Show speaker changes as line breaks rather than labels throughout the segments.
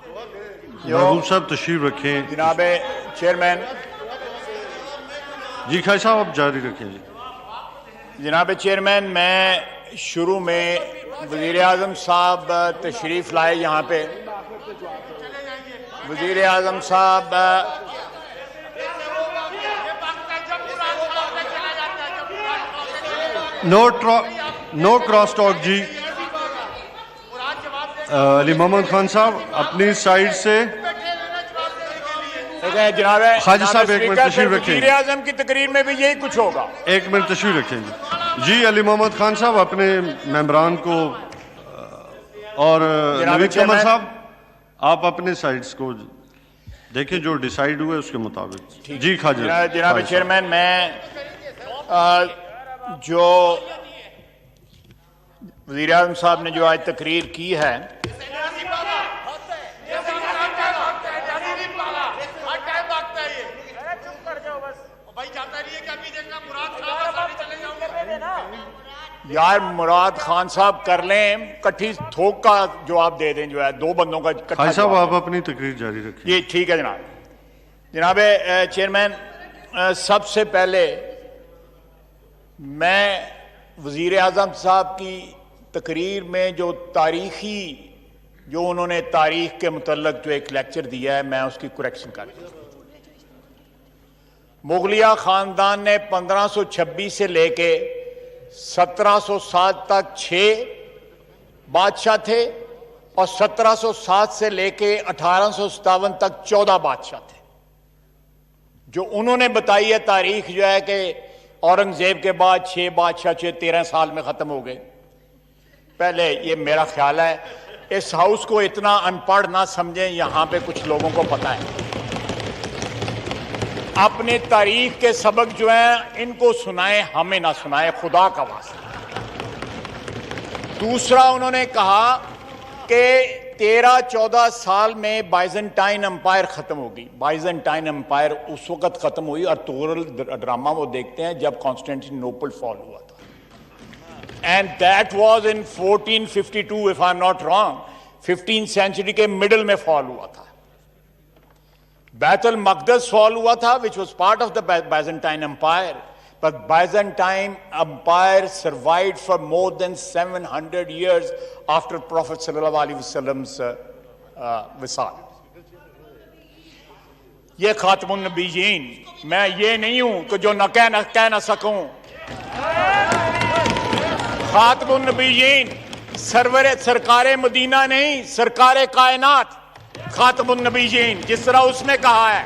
महबूब साहब तशरीफ रखें।
जनाब चेयरमैन।
जी खाई साहब आप जारी रखें। जी
जनाब चेयरमैन, मैं शुरू में वज़ीर आज़म साहब तशरीफ़ लाए यहाँ पे। वज़ीर आज़म साहब
नो क्रॉस टॉक जी। अली मोहम्मद खान साहब अपनी साइड से।
जनाब
खाजी साहब एक मिनट तशरीफ रखें।
वज़ीर आज़म की तकरीर में भी यही कुछ होगा।
एक मिनट तशरीफ रखें जी। अली मोहम्मद खान साहब अपने मेंबरान को और नवीद कमर साहब आप अपने साइड्स को देखें, जो डिसाइड हुए उसके मुताबिक। जी खाजी।
जनाब चेयरमैन, मैं जो वज़ीर आज़म साहब ने जो आज तकरीर की है, यार मुराद खान साहब कर लें, कट्ठी थोक का जवाब दे दें, जो है दो बंदों का
खान साहब आप अपनी तकरीर जारी रखें।
ये ठीक है जनाब। जनाब चेयरमैन, सबसे पहले मैं वज़ीर आज़म साहब की तकरीर में जो तारीखी जो उन्होंने तारीख के मुतल्लक जो एक लेक्चर दिया है, मैं उसकी करेक्शन कर दूं। मुगलिया ख़ानदान ने 1526 से लेके 1707 तक 6 बादशाह थे और 1707 से लेके 1857 तक 14 बादशाह थे। जो उन्होंने बताई है तारीख जो है कि औरंगजेब के बाद 6 बादशाह 13 साल में खत्म हो गए। पहले ये मेरा ख्याल है, इस हाउस को इतना अनपढ़ ना समझें, यहां पे कुछ लोगों को पता है। अपने तारीख के सबक जो हैं इनको सुनाएं, हमें ना सुनाएं, खुदा का वास्ता। दूसरा, उन्होंने कहा कि 13-14 साल में बाइजेंटाइन एम्पायर खत्म होगी। बाइजेंटाइन एम्पायर उस वक्त खत्म हुई, अर्तुगरुल ड्रामा वो देखते हैं जब कॉन्स्टेंटिनोपल फॉल हुआ था, and that was in 1452 if I am not wrong. 15th century के मिडिल में फॉल हुआ था। बैतुल मकदस फॉल हुआ था, which was part of the Byzantine Empire, but Byzantine Empire survived for more than 700 years after prophet सल्लल्लाहु अलैहि वसल्लम's विसाल। ये खातमुन नबीयीन, मैं ये नहीं हूं कि जो न कह ना सकूं। खातमुन नबीयीन सरकारे मदीना नहीं, सरकारे कायनात खातमुन नबीयीन, जिस तरह उसने कहा है।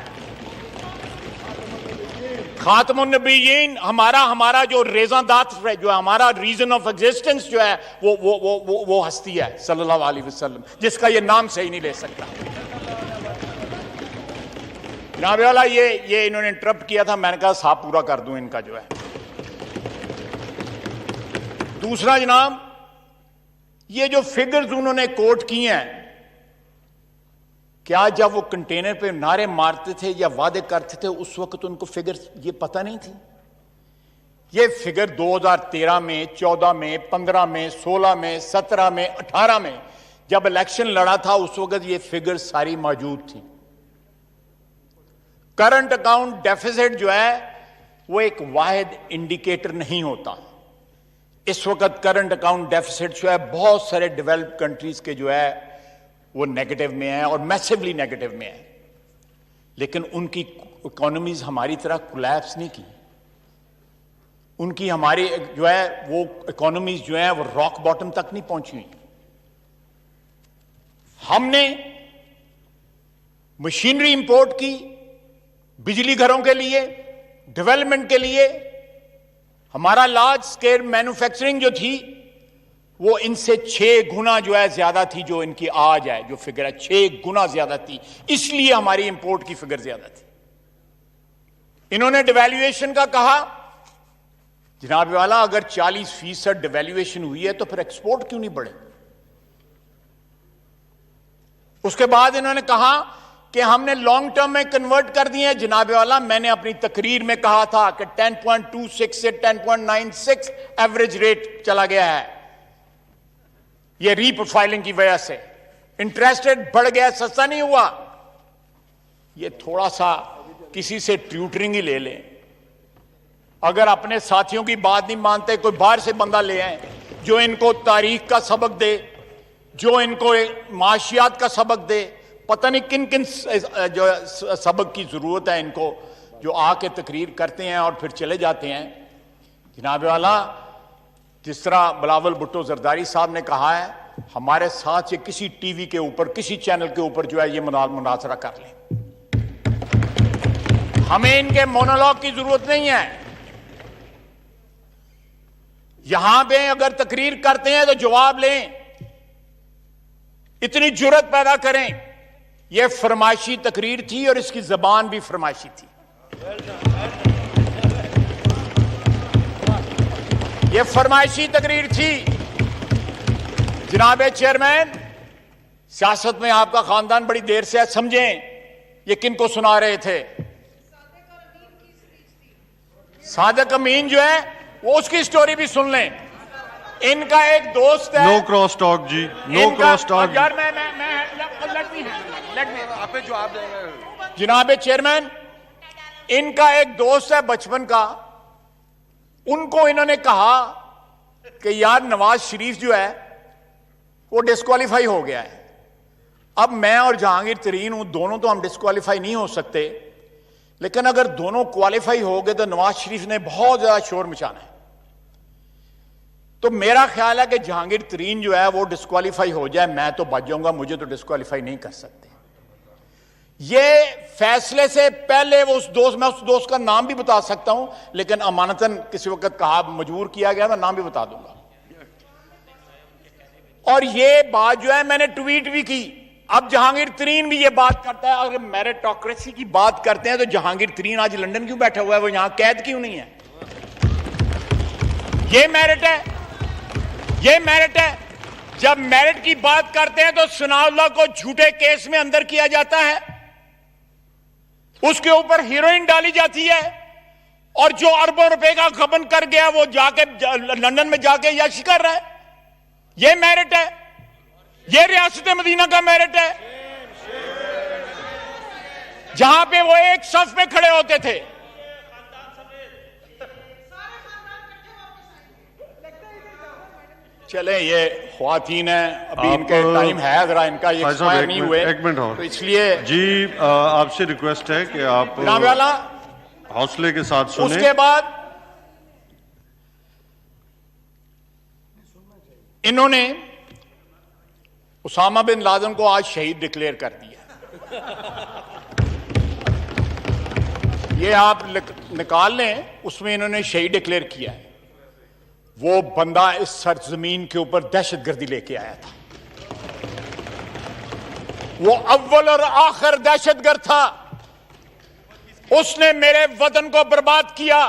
खातमुन नबीयीन हमारा जो रेज़ादात है, जो हमारा रीजन ऑफ एग्जिस्टेंस जो है, वो हस्ती है सल्लल्लाहु अलैहि वसल्लम, जिसका ये नाम सही नहीं ले सकता। जनाब वाला ये इन्होंने इंटरप्ट किया था, मैंने कहा साहब पूरा कर दूं इनका जो है। दूसरा जनाब, ये जो फिगर्स उन्होंने कोट किए हैं, क्या जब वो कंटेनर पे नारे मारते थे या वादे करते थे उस वक्त उनको फिगर्स ये पता नहीं थी? ये फिगर 2013 में, 14 में, 15 में, 16 में, 17 में, 18 में जब इलेक्शन लड़ा था उस वक्त ये फिगर सारी मौजूद थी। करंट अकाउंट डेफिसिट जो है वो एक वाहिद इंडिकेटर नहीं होता। इस वक्त करंट अकाउंट डेफिसिट जो है बहुत सारे डेवलप्ड कंट्रीज के जो है वो नेगेटिव में है और मैसिवली नेगेटिव में है, लेकिन उनकी इकोनॉमीज हमारी तरह कोलैप्स नहीं की। उनकी हमारी जो है वो इकोनॉमीज जो है वो रॉक बॉटम तक नहीं पहुंची हुई। हमने मशीनरी इंपोर्ट की बिजली घरों के लिए, डेवलपमेंट के लिए। हमारा लार्ज स्केल मैन्युफैक्चरिंग जो थी वो इनसे 6 गुना जो है ज्यादा थी, जो इनकी आज है जो फिगर है 6 गुना ज्यादा थी, इसलिए हमारी इंपोर्ट की फिगर ज्यादा थी। इन्होंने डिवैल्यूएशन का कहा, जनाब वाला अगर 40% डिवैल्यूएशन हुई है तो फिर एक्सपोर्ट क्यों नहीं बढ़े? उसके बाद इन्होंने कहा कि हमने लॉन्ग टर्म में कन्वर्ट कर दिए हैं। जनाब वाला, मैंने अपनी तकरीर में कहा था कि 10.26 से 10.96 एवरेज रेट चला गया है, ये रीप्रोफाइलिंग की वजह से। इंटरेस्ट रेट बढ़ गया, सस्ता नहीं हुआ। ये थोड़ा सा किसी से ट्यूटरिंग ही ले लें। अगर अपने साथियों की बात नहीं मानते, कोई बाहर से बंदा ले आए जो इनको तारीख का सबक दे, जो इनको माशियात का सबक दे। पता नहीं किन किन जो सबक की जरूरत है इनको, जो आके तकरीर करते हैं और फिर चले जाते हैं। जनाब वाला, जिस तरह बिलावल भुट्टो जरदारी साहब ने कहा है, हमारे साथ से किसी टीवी के ऊपर, किसी चैनल के ऊपर जो है ये मुनाजरा कर लें। हमें इनके मोनोलॉग की जरूरत नहीं है। यहां पे अगर तकरीर करते हैं तो जवाब लें, इतनी जुर्रत पैदा करें। यह फरमाइशी तकरीर थी और इसकी जबान भी फरमाइशी थी। यह फरमाइशी तकरीर थी। जनाब चेयरमैन, सियासत में आपका खानदान बड़ी देर से है, समझें ये किनको सुना रहे थे। सादिक अमीन जो है वो उसकी स्टोरी भी सुन लें। इनका एक दोस्त है।
नो क्रॉस टॉक जी, नो क्रॉस टॉक।
यार मैं आप जवाब देंगे। जनाब चेयरमैन, इनका एक दोस्त है बचपन का, उनको इन्होंने कहा कि यार नवाज शरीफ जो है वो डिस्क्वालीफाई हो गया है। अब मैं और जहांगीर तरीन हूं, दोनों तो हम डिस्क्वालीफाई नहीं हो सकते, लेकिन अगर दोनों क्वालिफाई हो गए तो नवाज शरीफ ने बहुत ज्यादा शोर मचाना है। तो मेरा ख्याल है कि जहांगीर तरीन जो है वो डिस्क्वालीफाई हो जाए, मैं तो बच जाऊंगा, मुझे तो डिस्क्वालीफाई नहीं कर सकते। ये फैसले से पहले वो मैं उस दोस्त का नाम भी बता सकता हूं, लेकिन अमानतन किसी वक्त कहा, मजबूर किया गया, मैं नाम भी बता दूंगा। और ये बात जो है मैंने ट्वीट भी की। अब जहांगीर तरीन भी ये बात करता है। अगर मेरिटोक्रेसी की बात करते हैं तो जहांगीर तरीन आज लंदन क्यों बैठा हुआ है, वो यहां कैद क्यों नहीं है? ये मेरिट है, ये मेरिट है। जब मेरिट की बात करते हैं तो सनाउल्लाह को झूठे केस में अंदर किया जाता है, उसके ऊपर हीरोइन डाली जाती है, और जो अरबों रुपए का गबन कर गया वो जाके लंदन में जाके यश कर रहा है। ये मेरिट है, ये रियासत मदीना का मेरिट है, जहां पे वो एक सफ में खड़े होते थे। चले, ये ख्वातीन है, अभी इनके टाइम है, जरा इनका ये एक्सपायर नहीं हुए,
एक मिनट हो,
तो इसलिए
जी आपसे रिक्वेस्ट है कि आप
वाला
हौसले के साथ सुने।
उसके बाद इन्होंने उसामा बिन लादेन को आज शहीद डिक्लेयर कर दिया। ये आप निकाल लें, उसमें इन्होंने शहीद डिक्लेयर किया है। वो बंदा इस सरजमीन के ऊपर दहशतगर्दी लेके आया था। वो अव्वल और आखिर दहशतगर्द था। उसने मेरे वतन को बर्बाद किया,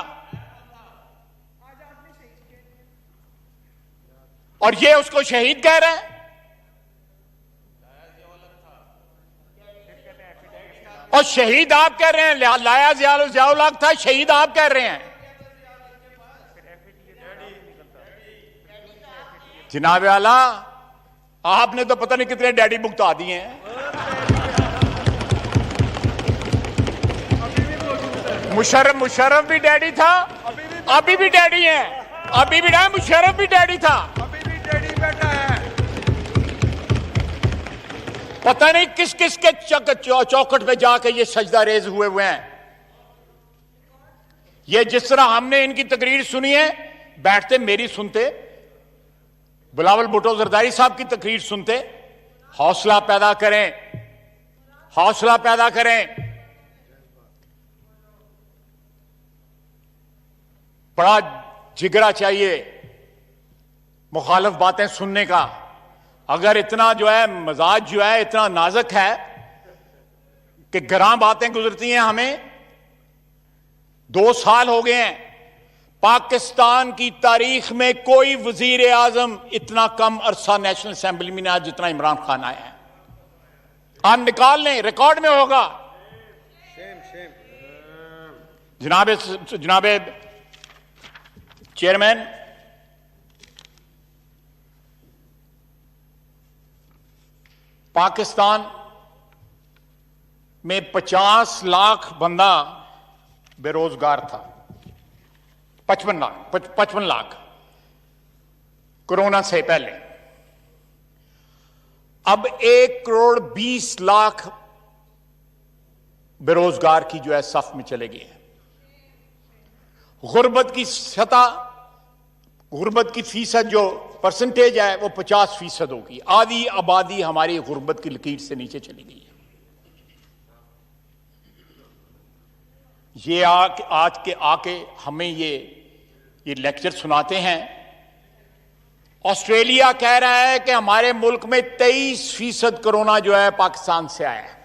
और ये उसको शहीद कह रहे हैं। और शहीद आप कह रहे हैं, लाया जियाउल हक था, शहीद आप कह रहे हैं। जनाब आला, आपने तो पता नहीं कितने डैडी भुगता दिए हैं। मुशर्रफ भी डैडी था, अभी भी डैडी है, अभी भी मुशर्रफ भी डैडी था, अभी भी डैडी बैठा है। पता नहीं किस किस के चौखट पे जाके ये सजदा रेज हुए हैं। ये जिस तरह हमने इनकी तकरीर सुनी है, बैठते मेरी सुनते, बिलावल भुट्टो जरदारी साहब की तकरीर सुनते। हौसला पैदा करें, हौसला पैदा करें। बड़ा जिगरा चाहिए मुखालिफ बातें सुनने का। अगर इतना जो है मजाज जो है इतना नाजुक है कि गरां बातें गुजरती हैं हमें। 2 साल हो गए हैं, पाकिस्तान की तारीख में कोई वजीर आजम इतना कम अरसा नेशनल असेंबली में आज जितना इमरान खान आया है। आप निकाल लें, रिकॉर्ड में होगा। जनाबे चेयरमैन, पाकिस्तान में 50 लाख बंदा बेरोजगार था। 55 लाख कोरोना से पहले। अब 1,20,00,000 बेरोजगार की जो है सफ में चले गए हैं। गुर्बत की सतह, गुर्बत की फीसद जो परसेंटेज है वो 50% होगी। आधी आबादी हमारी गुर्बत की लकीर से नीचे चली गई है। ये आके हमें ये लेक्चर सुनाते हैं। ऑस्ट्रेलिया कह रहा है कि हमारे मुल्क में 23% कोरोना जो है पाकिस्तान से आया है।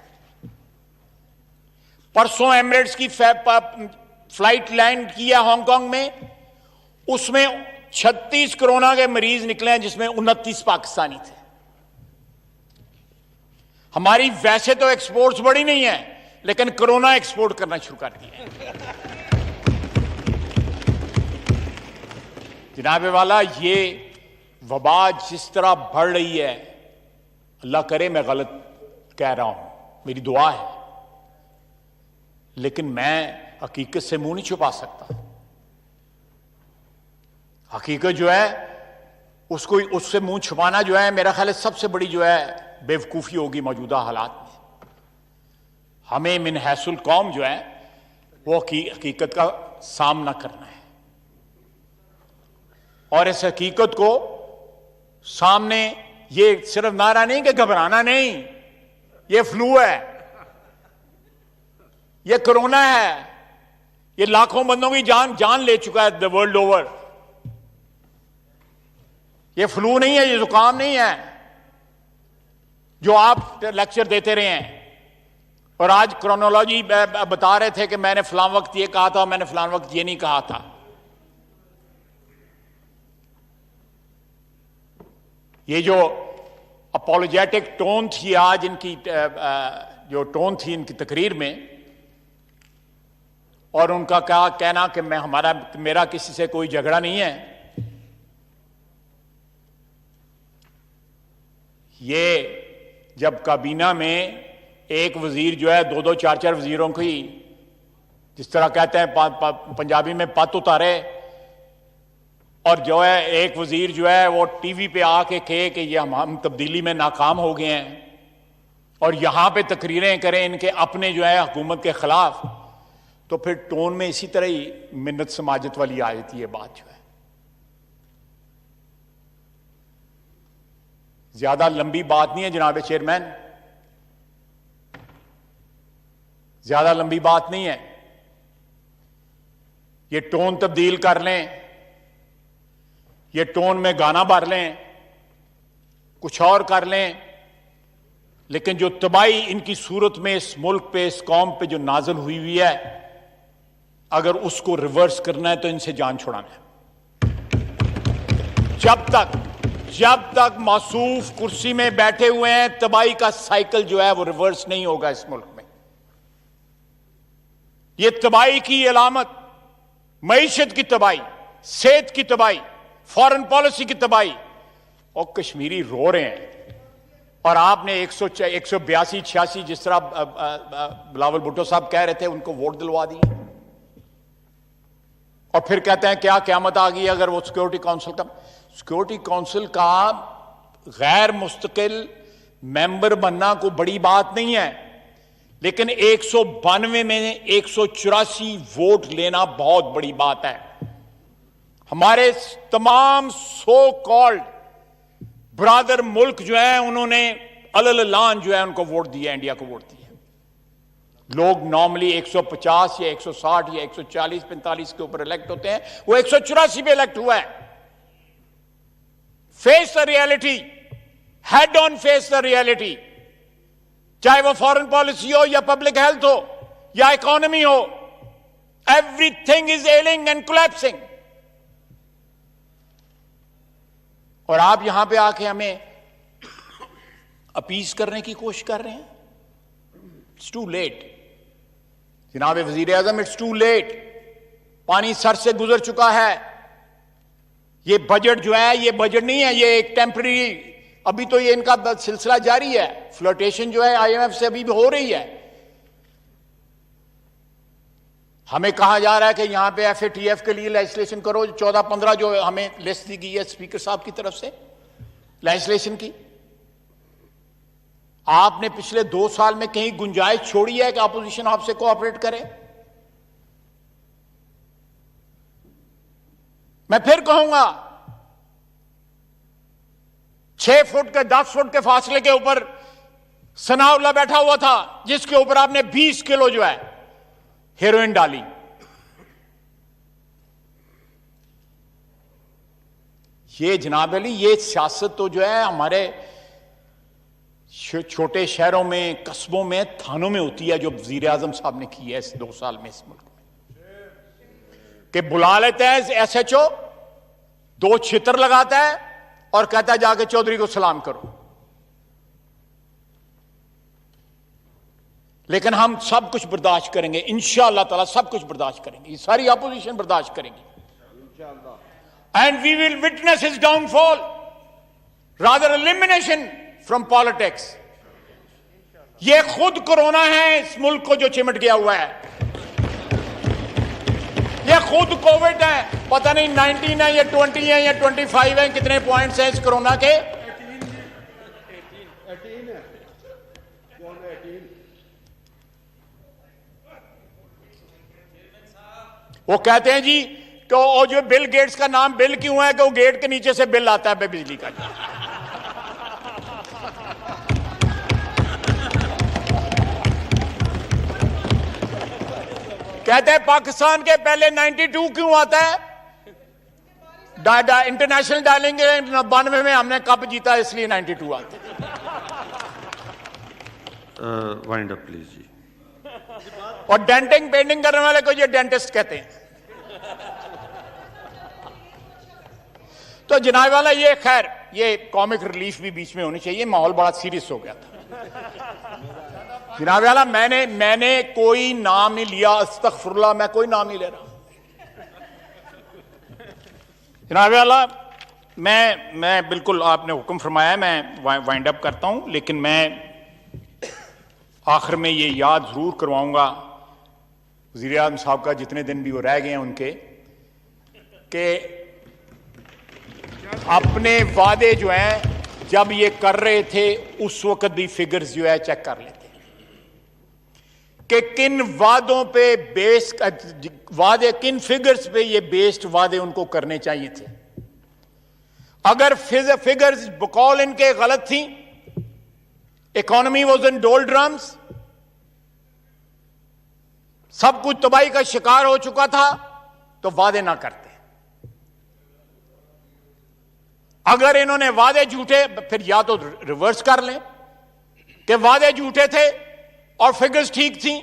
परसों एमिरेट्स की फ्लाइट लैंड किया हांगकांग में, उसमें 36 कोरोना के मरीज निकले हैं, जिसमें 29 पाकिस्तानी थे। हमारी वैसे तो एक्सपोर्ट्स बड़ी नहीं है, लेकिन कोरोना एक्सपोर्ट करना शुरू कर दिया है। जनाबे वाला, ये वबा जिस तरह बढ़ रही है, अल्लाह करे मैं गलत कह रहा हूं, मेरी दुआ है, लेकिन मैं हकीकत से मुंह नहीं छुपा सकता। हकीकत जो है उसको, उससे मुंह छुपाना जो है, मेरा ख्याल है सबसे बड़ी जो है बेवकूफी होगी मौजूदा हालात में। हमें मिन हैसुल कौम जो है वो हकीकत का सामना करना है, और इस हकीकत को सामने, ये सिर्फ नारा नहीं कि घबराना नहीं, ये फ्लू है, ये कोरोना है, ये लाखों बंदों की जान ले चुका है द वर्ल्ड ओवर। ये फ्लू नहीं है, ये जुकाम नहीं है जो आप लेक्चर देते रहे हैं। और आज क्रोनोलॉजी बता रहे थे कि मैंने फलां वक्त ये कहा था, मैंने फलां वक्त ये नहीं कहा था। ये जो अपोलोजेटिक टोन थी आज इनकी, जो टोन थी इनकी तकरीर में, और उनका क्या कहना कि मेरा किसी से कोई झगड़ा नहीं है, ये जब काबीना में एक वजीर जो है 2-2, 4-4 वजीरों की, जिस तरह कहते हैं पंजाबी में, पत उतारे, और जो है एक वजीर जो है वो टीवी पे आके कहे कि ये हम तब्दीली में नाकाम हो गए हैं, और यहां पे तकरीरें करें इनके अपने जो है हुकूमत के खिलाफ, तो फिर टोन में इसी तरह ही मिन्नत समाजत वाली आ जाती है बात जो है। ज्यादा लंबी बात नहीं है जनाब चेयरमैन, ज्यादा लंबी बात नहीं है। ये टोन तब्दील कर लें, ये टोन में गाना भर लें, कुछ और कर लें, लेकिन जो तबाही इनकी सूरत में इस मुल्क पे, इस कौम पे जो नाज़िल हुई है, अगर उसको रिवर्स करना है तो इनसे जान छुड़ाना है। जब तक मासूफ कुर्सी में बैठे हुए हैं, तबाही का साइकिल जो है वो रिवर्स नहीं होगा इस मुल्क में। ये तबाही की अलामत, मईशत की तबाही, सेहत की तबाही, फॉरेन पॉलिसी की तबाही, और कश्मीरी रो रहे हैं। और आपने 182-86 जिस तरह बिलावल भुट्टो साहब कह रहे थे, उनको वोट दिलवा दिए, और फिर कहते हैं क्या क़यामत आ गई अगर वो सिक्योरिटी काउंसिल का गैर मुस्तकिल मेंबर बनना कोई बड़ी बात नहीं है, लेकिन 192 में 184 वोट लेना बहुत बड़ी बात है। हमारे तमाम सो कॉल्ड ब्रादर मुल्क जो है, उन्होंने अललान जो है उनको वोट दिया, इंडिया को वोट दिया। लोग नॉर्मली 150 या 160 या 140-45 के ऊपर इलेक्ट होते हैं, वो 184 पे इलेक्ट हुआ है। Face the reality, head on face the reality, चाहे वो फॉरेन पॉलिसी हो या पब्लिक हेल्थ हो या इकोनॉमी हो, एवरीथिंग इज एलिंग एंड कोलैप्सिंग। और आप यहां पे आके हमें अपीज करने की कोशिश कर रहे हैं। इट्स टू लेट जनाब वजीर आजम, इट्स टू लेट। पानी सर से गुजर चुका है। ये बजट जो है, ये बजट नहीं है, ये एक टेम्पररी अभी तो ये इनका सिलसिला जारी है, फ्लर्टेशन जो है IMF से अभी भी हो रही है। हमें कहा जा रहा है कि यहां पे FATF के लिए लेजिस्लेशन करो, 14-15 जो हमें लिस्ट दी गई है स्पीकर साहब की तरफ से लेजिस्लेशन की। आपने पिछले 2 साल में कहीं गुंजाइश छोड़ी है कि अपोजिशन आपसे कोऑपरेट करे? मैं फिर कहूंगा, 6 फुट के 10 फुट के फासले के ऊपर सनाउल्लाह बैठा हुआ था, जिसके ऊपर आपने 20 किलो जो है हेरोइन डाली। ये जनाब अली, ये सियासत तो जो है हमारे छोटे शहरों में, कस्बों में, थानों में होती है, जो वजीर आजम साहब ने की है इस 2 साल में इस मुल्क में, कि बुला लेते हैं SHO, 2 छितर लगाता है और कहता है जाके चौधरी को सलाम करो। लेकिन हम सब कुछ बर्दाश्त करेंगे इंशाअल्लाह ताला, सब कुछ बर्दाश्त करेंगे, ये सारी अपोजिशन बर्दाश्त करेंगी। And we will witness his downfall, rather elimination from politics. ये खुद कोरोना है इस मुल्क को जो चिमट गया हुआ है, ये खुद कोविड है। पता नहीं 19 है या 20 है या 25 है, कितने पॉइंट्स हैं इस कोरोना के?
18 है।
वो कहते हैं जी कि वो जो बिल गेट्स का नाम बिल क्यों है, कि वो गेट के नीचे से बिल आता है बिजली का। कहते हैं पाकिस्तान के पहले 92 क्यों आता है? इंटरनेशनल डालेंगे 92 में हमने कप जीता, इसलिए 92 आता है।
वाइंड अप प्लीज जी।
और डेंटिंग पेंटिंग करने वाले को ये डेंटिस्ट कहते हैं। तो जनाब वाला, ये खैर ये कॉमिक रिलीफ भी बीच में होनी चाहिए, माहौल बड़ा सीरियस हो गया था। जनाब वाला, मैंने कोई नाम नहीं लिया, अस्तगफुरुल्लाह, मैं कोई नाम नहीं ले रहा। जनाब वाला, मैं बिल्कुल, आपने हुक्म फरमाया, मैं वाइंड अप करता हूं, लेकिन मैं आखिर में ये याद जरूर करवाऊंगा वज़ीर आज़म साहब का, जितने दिन भी वो रह गए हैं उनके, कि अपने वादे जो हैं जब ये कर रहे थे उस वक्त भी फिगर्स जो है चेक कर लेते कि किन वादों पे बेस वादे, किन फिगर्स पे ये बेस्ड वादे उनको करने चाहिए थे। अगर फिगर्स बकौल इनके गलत थी, इकोनॉमी वाज इन डोलड्रम्स, सब कुछ तबाही का शिकार हो चुका था, तो वादे ना करते। अगर इन्होंने वादे झूठे, फिर या तो रिवर्स कर लें कि वादे झूठे थे और फिगर्स ठीक थी।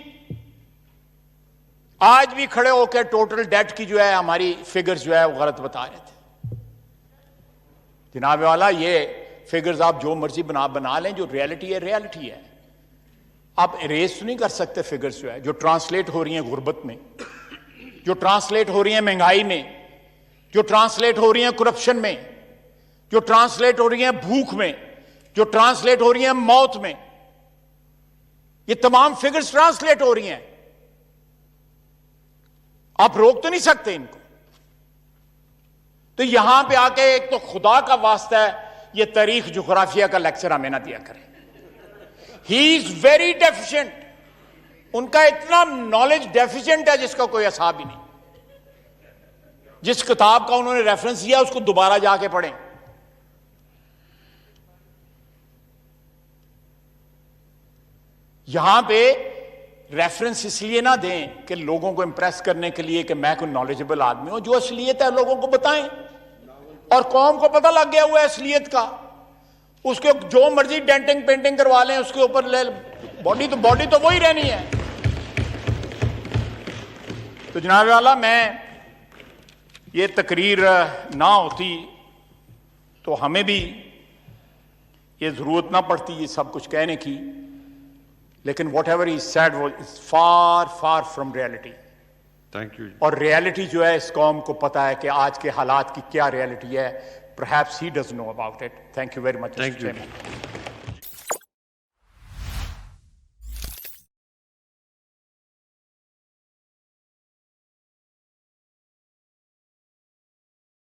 आज भी खड़े होकर टोटल डेट की जो है हमारी फिगर्स जो है वो गलत बता रहे थे। जनाब वाला, ये फिगर्स आप जो मर्जी बना लें, जो रियलिटी है रियलिटी है। आप इरेज तो नहीं कर सकते फिगर्स जो है, जो ट्रांसलेट हो रही हैं गुर्बत में, जो ट्रांसलेट हो रही हैं महंगाई में, जो ट्रांसलेट हो रही हैं करप्शन में, जो ट्रांसलेट हो रही हैं भूख में, जो ट्रांसलेट हो रही हैं मौत में। ये तमाम फिगर्स ट्रांसलेट हो रही हैं, आप रोक तो नहीं सकते इनको। तो यहां पे आके एक तो खुदा का वास्ता है, ये तारीख जुग्राफिया का लेक्चर हमें ना दिया करें। ही इज वेरी डेफिशिएंट, उनका इतना नॉलेज डेफिशिएंट है जिसका कोई हिसाब ही नहीं। जिस किताब का उन्होंने रेफरेंस दिया उसको दोबारा जाके पढ़ें। यहां पे रेफरेंस इसलिए ना दें कि लोगों को इंप्रेस करने के लिए कि मैं कोई नॉलेजेबल आदमी हूं। जो असलियत है लोगों को बताएं, और कौम को पता लग गया हुआ है असलियत का। उसके जो मर्जी डेंटिंग पेंटिंग करवा लें उसके ऊपर, ले बॉडी तो वही रहनी है। तो जनाब वाला, मैं ये तकरीर ना होती तो हमें भी ये जरूरत ना पड़ती ये सब कुछ कहने की, लेकिन what ever he said was far far from reality.
Thank you.
और रियलिटी जो है इस कौम को पता है कि आज के हालात की क्या रियलिटी है। perhaps he doesn't know about it. Thank you very much, Mr.
Thank you.
Chairman.